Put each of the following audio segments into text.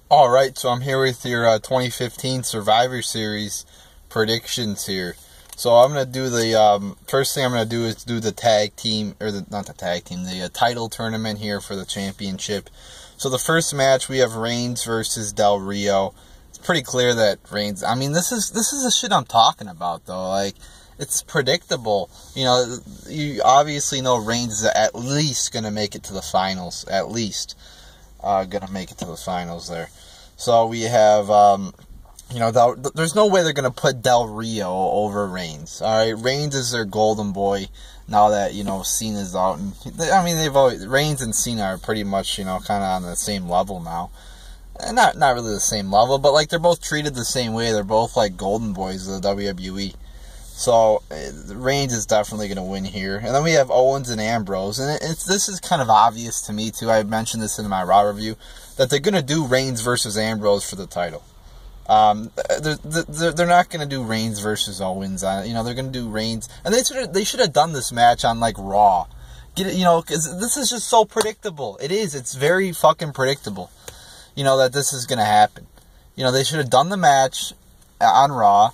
Alright, so I'm here with your 2015 Survivor Series predictions here. So I'm going to do the, first thing I'm going to do is do the tag team, or not the tag team, the title tournament here for the championship. So the first match, we have Reigns versus Del Rio. It's pretty clear that Reigns, I mean, this is the shit I'm talking about, though. Like, it's predictable. You know, you obviously know Reigns is at least going to make it to the finals, at least. Gonna make it to the finals there. So we have, you know, there's no way they're gonna put Del Rio over Reigns. All right, Reigns is their golden boy now that, you know, Cena's out, and I mean Reigns and Cena are pretty much, you know, kind of on the same level now. And not really the same level, but like they're both treated the same way. They're both like golden boys of the WWE. So, Reigns is definitely going to win here. And then we have Owens and Ambrose. And this is kind of obvious to me, too. I mentioned this in my Raw review, that they're going to do Reigns versus Ambrose for the title. They're not going to do Reigns versus Owens. You know, they're going to do Reigns. And they should have done this match on, like, Raw. You know, because this is just so predictable. It is. It's very fucking predictable, you know, that this is going to happen. You know, they should have done the match on Raw.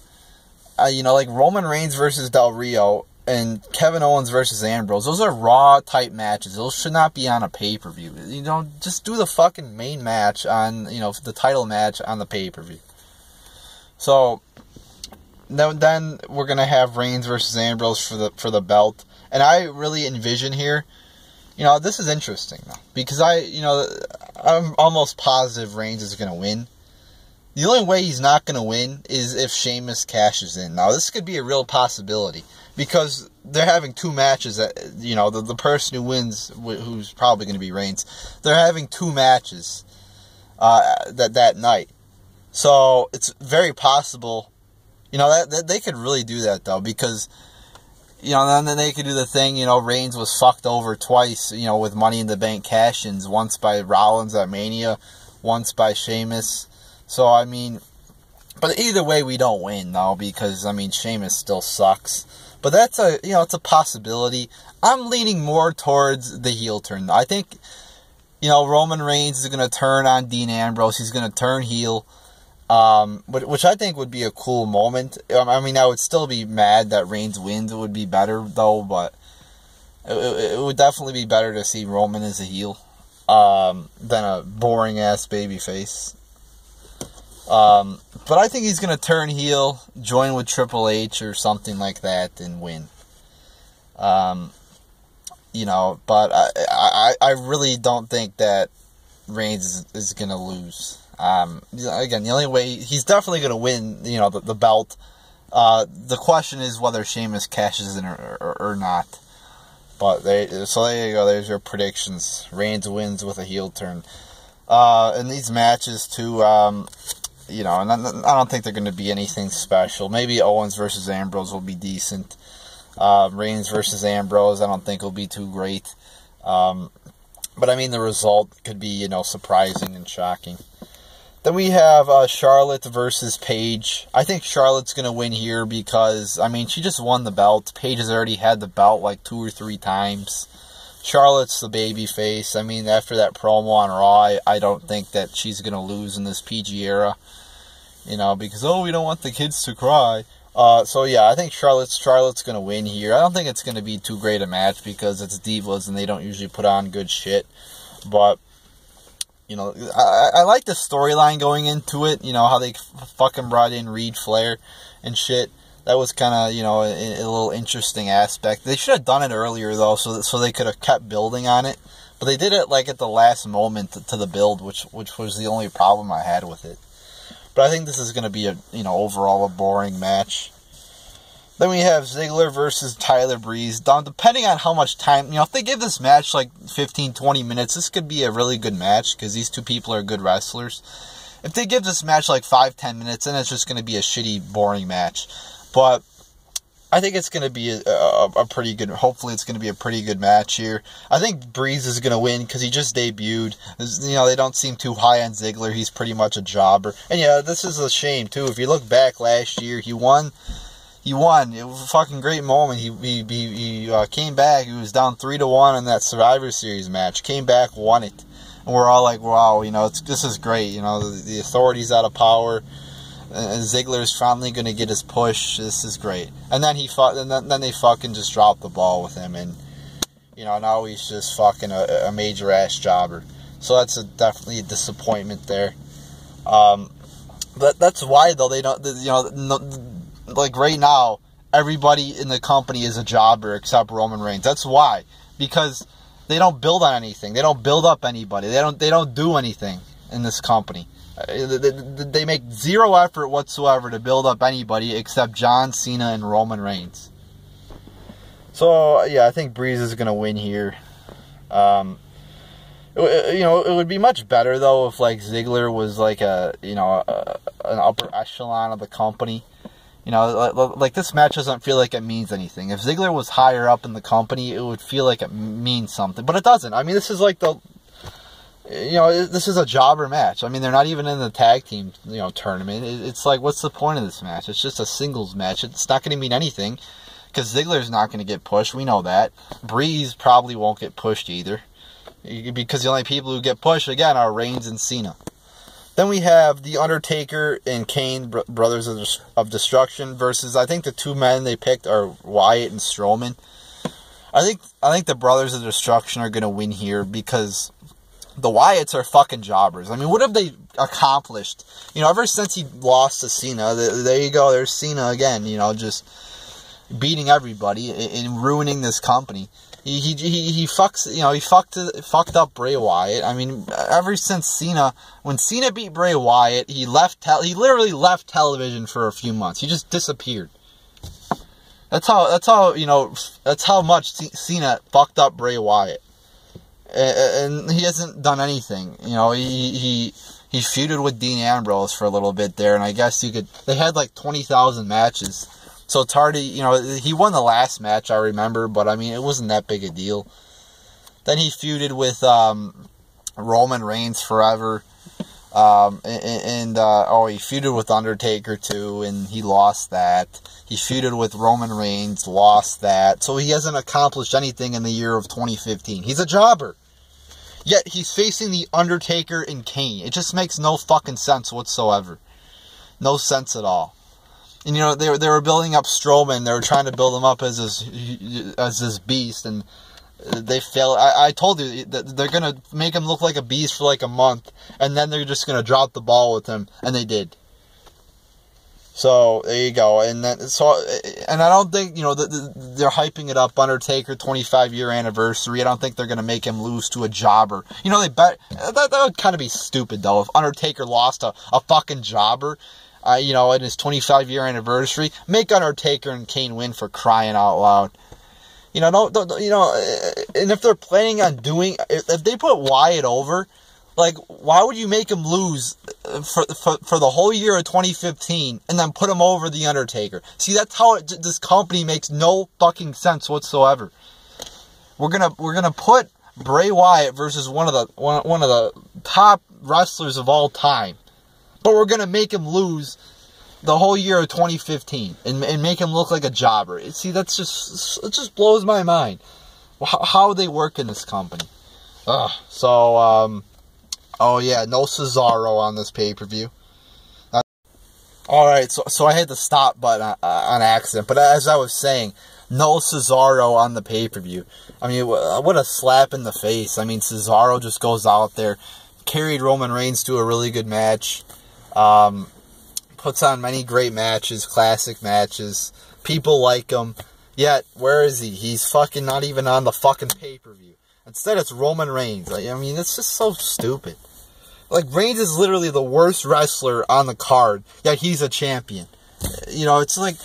You know, like Roman Reigns versus Del Rio and Kevin Owens versus Ambrose. Those are Raw-type matches. Those should not be on a pay-per-view. You know, just do the fucking main match on, you know, the title match on the pay-per-view. So, then we're going to have Reigns versus Ambrose for the belt. And I really envision here, you know, this is interesting, though. Because I'm almost positive Reigns is going to win. The only way he's not going to win is if Sheamus cashes in. Now, this could be a real possibility because they're having two matches that, you know, the person who wins, who's probably going to be Reigns, they're having two matches that night. So, it's very possible, you know, that they could really do that, though, because, you know, then they could do the thing, you know, Reigns was fucked over twice, you know, with Money in the Bank cash-ins, once by Rollins at Mania, once by Sheamus. So, I mean, but either way, we don't win, though, because, I mean, Sheamus still sucks. But that's it's a possibility. I'm leaning more towards the heel turn. I think, you know, Roman Reigns is going to turn on Dean Ambrose. He's going to turn heel, which I think would be a cool moment. I mean, I would still be mad that Reigns wins. It would be better, though, but it would definitely be better to see Roman as a heel than a boring-ass babyface. But I think he's going to turn heel, join with Triple H or something like that, and win. You know, but I really don't think that Reigns is going to lose. Again, the only way, he's definitely going to win, you know, the belt. The question is whether Sheamus cashes in or not. But so there you go, there's your predictions. Reigns wins with a heel turn. In these matches, too, you know, and I don't think they're going to be anything special. Maybe Owens versus Ambrose will be decent. Reigns versus Ambrose, I don't think will be too great. But, I mean, the result could be, you know, surprising and shocking. Then we have Charlotte versus Paige. I think Charlotte's going to win here because, I mean, she just won the belt. Paige has already had the belt like 2 or 3 times. Charlotte's the baby face. I mean, after that promo on Raw, I don't think that she's going to lose in this PG era. You know, because, oh, we don't want the kids to cry. So, yeah, I think Charlotte's going to win here. I don't think it's going to be too great a match because it's Divas and they don't usually put on good shit. But, you know, I like the storyline going into it. You know, how they fucking brought in Reed Flair and shit. That was kind of, you know, a little interesting aspect. They should have done it earlier, though, so they could have kept building on it. But they did it, like, at the last moment to the build, which was the only problem I had with it. But I think this is going to be, overall a boring match. Then we have Ziggler versus Tyler Breeze. Depending on how much time, you know, if they give this match, like, 15, 20 minutes, this could be a really good match, because these two people are good wrestlers. If they give this match, like, 5, 10 minutes, then it's just going to be a shitty, boring match. But I think it's going to be a pretty good, hopefully it's going to be a pretty good match here. I think Breeze is going to win because he just debuted. You know, they don't seem too high on Ziggler. He's pretty much a jobber. And yeah, this is a shame too. If you look back last year, he won. It was a fucking great moment. He came back. He was down 3-1 in that Survivor Series match. Came back, won it. And we're all like, wow, this is great. The authority's out of power. And Ziggler's finally going to get his push. This is great. And then then they fucking just dropped the ball with him. And, now he's just fucking a major-ass jobber. So that's definitely a disappointment there. But that's why, though, they don't, like right now, everybody in the company is a jobber except Roman Reigns. That's why. Because they don't build on anything. They don't build up anybody. They don't do anything in this company. They make zero effort whatsoever to build up anybody except John Cena and Roman Reigns. So, yeah, I think Breeze is going to win here. It would be much better, though, if, like, Ziggler was, like, an upper echelon of the company. Like, this match doesn't feel like it means anything. If Ziggler was higher up in the company, it would feel like it means something. But it doesn't. I mean, this is like this is a jobber match. I mean, they're not even in the tag team, tournament. It's like, what's the point of this match? It's just a singles match. It's not going to mean anything because Ziggler's not going to get pushed. We know that. Breeze probably won't get pushed either because the only people who get pushed, again, are Reigns and Cena. Then we have The Undertaker and Kane, Brothers of Destruction, versus, I think the two men they picked are Wyatt and Strowman. I think the Brothers of Destruction are going to win here because the Wyatts are fucking jobbers. I mean, what have they accomplished? Ever since he lost to Cena, there you go, there's Cena again, just beating everybody and ruining this company. He fucked up Bray Wyatt. I mean, ever since Cena, when Cena beat Bray Wyatt, he literally left television for a few months. He just disappeared. That's how much Cena fucked up Bray Wyatt. And he hasn't done anything. He feuded with Dean Ambrose for a little bit there, and I guess they had like 20,000 matches. So it's hard to, he won the last match, I remember, but I mean, it wasn't that big a deal. Then he feuded with Roman Reigns forever. He feuded with Undertaker too, and he lost that. He feuded with Roman Reigns, lost that. So he hasn't accomplished anything in the year of 2015. He's a jobber. Yet he's facing The Undertaker and Kane. It just makes no fucking sense whatsoever. No sense at all. And, they were building up Strowman. They were trying to build him up as this beast, and they failed. I told you that they're going to make him look like a beast for like a month, and then they're just going to drop the ball with him, and they did. So, there you go. And I don't think, they're hyping it up, Undertaker 25-year anniversary. I don't think they're going to make him lose to a jobber. That would kind of be stupid, though, if Undertaker lost a fucking jobber. In his 25-year anniversary, make Undertaker and Kane win, for crying out loud. And if they're planning on if they put Wyatt over, like, why would you make him lose for the whole year of 2015 and then put him over The Undertaker? See, that's how this company makes no fucking sense whatsoever. We're gonna put Bray Wyatt versus one of the top wrestlers of all time. But we're going to make him lose the whole year of 2015 and make him look like a jobber. See, it just blows my mind how they work in this company. No Cesaro on this pay-per-view. Alright, so I hit the stop button on accident. But as I was saying, no Cesaro on the pay-per-view. I mean, what a slap in the face. I mean, Cesaro just goes out there, carried Roman Reigns to a really good match. Puts on many great matches, classic matches. People like him. Yet, where is he? He's fucking not even on the fucking pay-per-view. Instead, it's Roman Reigns. I mean, it's just so stupid. Like, Reigns is literally the worst wrestler on the card, yet he's a champion. It's like,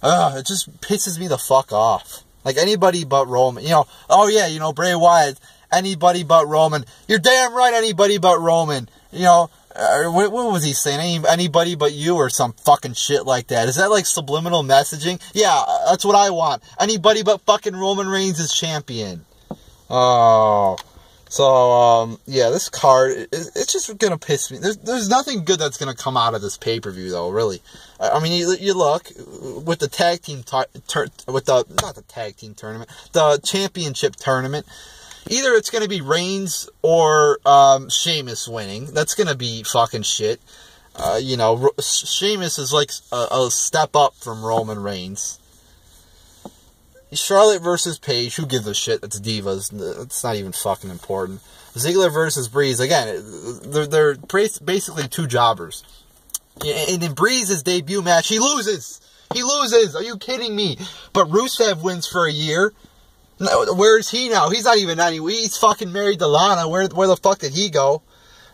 it just pisses me the fuck off. Like, anybody but Roman. Bray Wyatt, anybody but Roman. You're damn right, anybody but Roman. What was he saying? Anybody but you, or some fucking shit like that. Is that like subliminal messaging? Yeah, that's what I want. Anybody but fucking Roman Reigns is champion. Oh. So, this card, it's just gonna piss me. There's nothing good that's gonna come out of this pay-per-view, though, really. I mean, you look, with the tag team, not the tag team tournament, the championship tournament, Either it's going to be Reigns or Sheamus winning. That's going to be fucking shit. You know, Sheamus is like a step up from Roman Reigns. Charlotte versus Paige, who gives a shit? It's divas. It's not even fucking important. Ziggler versus Breeze, again, they're basically two jobbers. And in Breeze's debut match, he loses. He loses. Are you kidding me? But Rusev wins for a year. Where is he now? He's not even anywhere. He's fucking married to Lana. Where the fuck did he go?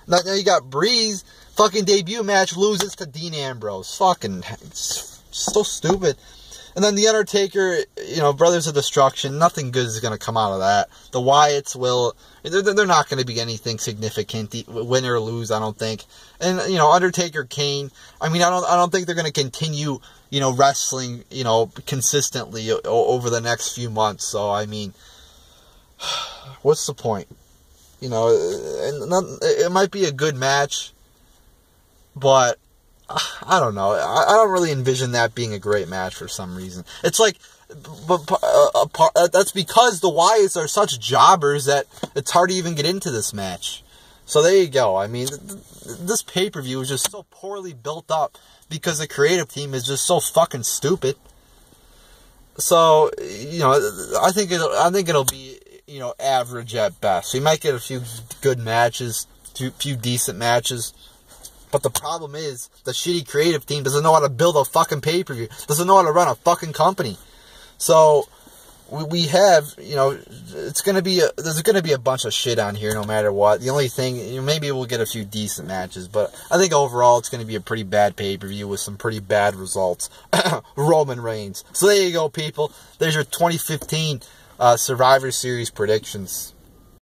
Now you got Breeze. Fucking debut match loses to Dean Ambrose. Fucking so stupid. And then The Undertaker, you know, Brothers of Destruction, nothing good is going to come out of that. The Wyatts will, they're not going to be anything significant, win or lose, I don't think. And, you know, Undertaker, Kane, I mean, I don't think they're going to continue, you know, wrestling, you know, consistently over the next few months. So, I mean, what's the point? You know, it might be a good match, but I don't know. I don't really envision that being a great match for some reason. It's like, that's because the Wyatts are such jobbers that it's hard to even get into this match. So there you go. I mean, this pay-per-view is just so poorly built up because the creative team is just so fucking stupid. So, you know, I think it'll be, you know, average at best. We might get a few good matches, a few decent matches. But the problem is, the shitty creative team doesn't know how to build a fucking pay-per-view. Doesn't know how to run a fucking company. So, we have, you know, there's going to be a bunch of shit on here no matter what. The only thing, you know, maybe we'll get a few decent matches. But I think overall it's going to be a pretty bad pay-per-view with some pretty bad results. Roman Reigns. So there you go, people. There's your 2015 Survivor Series predictions.